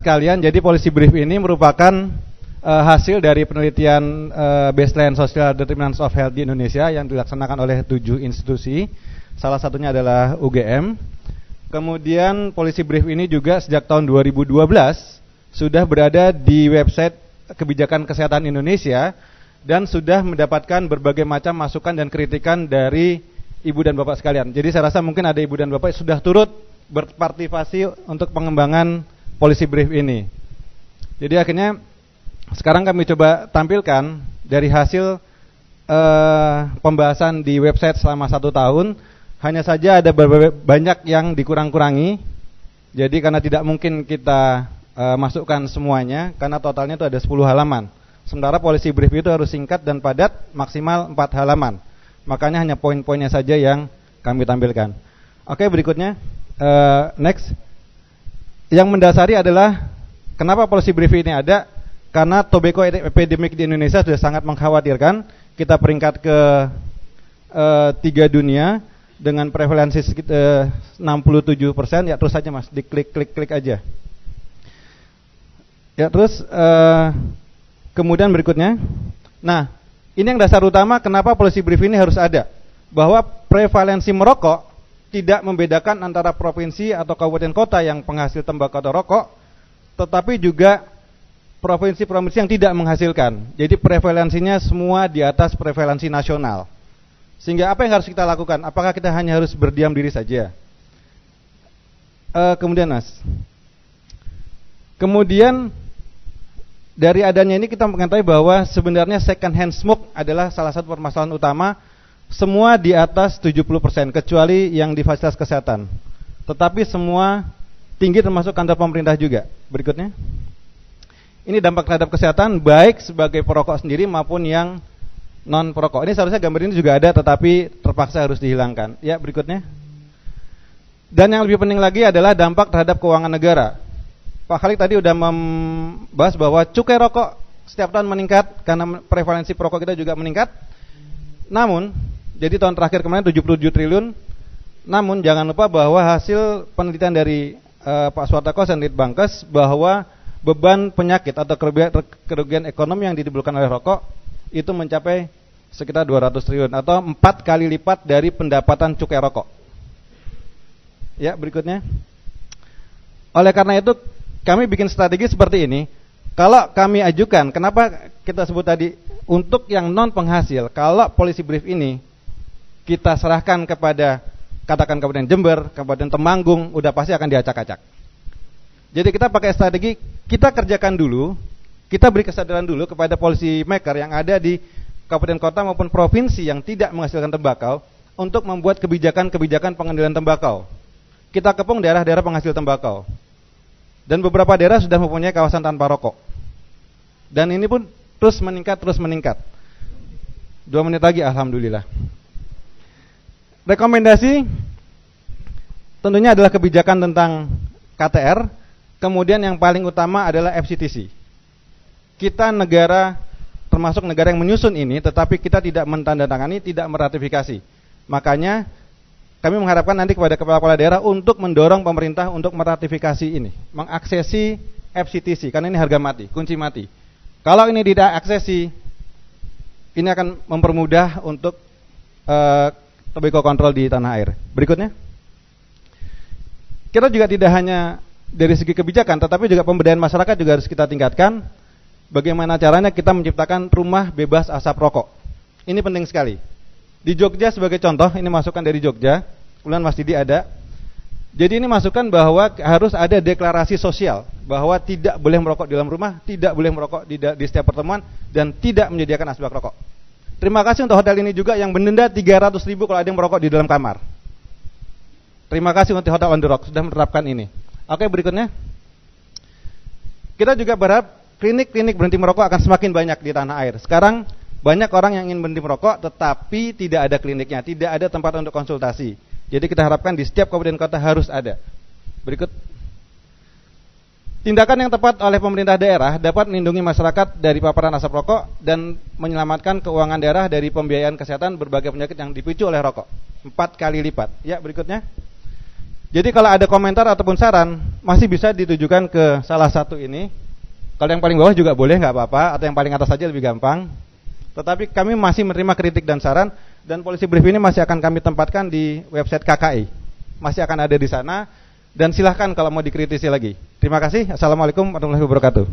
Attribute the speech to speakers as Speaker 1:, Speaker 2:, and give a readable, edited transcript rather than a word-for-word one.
Speaker 1: sekalian, jadi policy brief ini merupakan hasil dari penelitian baseline social determinants of health di Indonesia yang dilaksanakan oleh 7 institusi. Salah satunya adalah UGM. Kemudian policy brief ini juga sejak tahun 2012 sudah berada di website Kebijakan Kesehatan Indonesia dan sudah mendapatkan berbagai macam masukan dan kritikan dari ibu dan bapak sekalian. Jadi saya rasa mungkin ada ibu dan bapak yang sudah turut berpartisipasi untuk pengembangan policy brief ini. Jadi akhirnya sekarang kami coba tampilkan dari hasil pembahasan di website selama 1 tahun. Hanya saja ada banyak yang dikurang-kurangi. Jadi karena tidak mungkin kita masukkan semuanya, karena totalnya itu ada 10 halaman. Sementara policy brief itu harus singkat dan padat, maksimal 4 halaman. Makanya hanya poin-poinnya saja yang kami tampilkan. Oke, berikutnya next. Yang mendasari adalah kenapa policy brief ini ada. Karena tobacco epidemic di Indonesia sudah sangat mengkhawatirkan. Kita peringkat ke 3 dunia dengan prevalensi 67%. Ya terus saja mas, diklik aja. Ya terus kemudian berikutnya. Nah ini yang dasar utama kenapa policy brief ini harus ada. Bahwa prevalensi merokok tidak membedakan antara provinsi atau kabupaten kota yang penghasil tembakau atau rokok, tetapi juga provinsi-provinsi yang tidak menghasilkan. Jadi prevalensinya semua di atas prevalensi nasional. Sehingga apa yang harus kita lakukan? Apakah kita hanya harus berdiam diri saja? Kemudian mas. Kemudian dari adanya ini kita mengetahui bahwa sebenarnya second hand smoke adalah salah satu permasalahan utama. Semua di atas 70%, kecuali yang di fasilitas kesehatan. Tetapi semua tinggi termasuk kantor pemerintah juga. Berikutnya. Ini dampak terhadap kesehatan baik sebagai perokok sendiri maupun yang non perokok. Ini seharusnya gambar ini juga ada tetapi terpaksa harus dihilangkan. Ya, berikutnya. Dan yang lebih penting lagi adalah dampak terhadap keuangan negara. Pak Khalid tadi sudah membahas bahwa cukai rokok setiap tahun meningkat karena prevalensi perokok kita juga meningkat. Namun, jadi tahun terakhir kemarin 77 triliun. Namun jangan lupa bahwa hasil penelitian dari Pak Suartako dan Litbangkes bahwa beban penyakit atau kerugian ekonomi yang ditimbulkan oleh rokok itu mencapai sekitar 200 triliun atau 4 kali lipat dari pendapatan cukai rokok. Ya, berikutnya. Oleh karena itu kami bikin strategi seperti ini. Kalau kami ajukan, kenapa kita sebut tadi untuk yang non penghasil, kalau policy brief ini kita serahkan kepada katakan Kabupaten Jember, Kabupaten Temanggung, udah pasti akan diacak-acak. Jadi kita pakai strategi, kita kerjakan dulu, kita beri kesadaran dulu kepada policy maker yang ada di kabupaten kota maupun provinsi yang tidak menghasilkan tembakau untuk membuat kebijakan-kebijakan pengendalian tembakau. Kita kepung daerah-daerah penghasil tembakau. Dan beberapa daerah sudah mempunyai kawasan tanpa rokok. Dan ini pun terus meningkat. 2 menit lagi, alhamdulillah. Rekomendasi tentunya adalah kebijakan tentang KTR. Kemudian yang paling utama adalah FCTC. Kita negara termasuk negara yang menyusun ini, tetapi kita tidak mentandatangani, tidak meratifikasi. Makanya kami mengharapkan nanti kepada kepala-kepala daerah untuk mendorong pemerintah untuk meratifikasi ini, mengaksesi FCTC, karena ini harga mati, kunci mati. Kalau ini tidak aksesi, ini akan mempermudah untuk tobacco control di tanah air. Berikutnya, kita juga tidak hanya dari segi kebijakan, tetapi juga pemberdayaan masyarakat juga harus kita tingkatkan. Bagaimana caranya kita menciptakan rumah bebas asap rokok. Ini penting sekali. Di Jogja sebagai contoh, ini masukan dari Jogja, kemudian Mas Didi ada. Jadi ini masukan bahwa harus ada deklarasi sosial, bahwa tidak boleh merokok di dalam rumah, tidak boleh merokok di setiap pertemuan, dan tidak menyediakan asbak rokok. Terima kasih untuk hotel ini juga yang mendenda 300.000 kalau ada yang merokok di dalam kamar. Terima kasih untuk Hotel on the Rock sudah menerapkan ini. Oke, berikutnya. Kita juga berharap klinik-klinik berhenti merokok akan semakin banyak di tanah air. Sekarang banyak orang yang ingin berhenti merokok tetapi tidak ada kliniknya, tidak ada tempat untuk konsultasi. Jadi kita harapkan di setiap kabupaten kota harus ada. Berikut. Tindakan yang tepat oleh pemerintah daerah dapat melindungi masyarakat dari paparan asap rokok dan menyelamatkan keuangan daerah dari pembiayaan kesehatan berbagai penyakit yang dipicu oleh rokok. 4 kali lipat. Ya, berikutnya. Jadi kalau ada komentar ataupun saran masih bisa ditujukan ke salah satu ini. Kalau yang paling bawah juga boleh, nggak apa-apa, atau yang paling atas saja lebih gampang. Tetapi kami masih menerima kritik dan saran, dan Policy Brief ini masih akan kami tempatkan di website KKI. Masih akan ada di sana, dan silahkan kalau mau dikritisi lagi. Terima kasih. Assalamualaikum warahmatullahi wabarakatuh.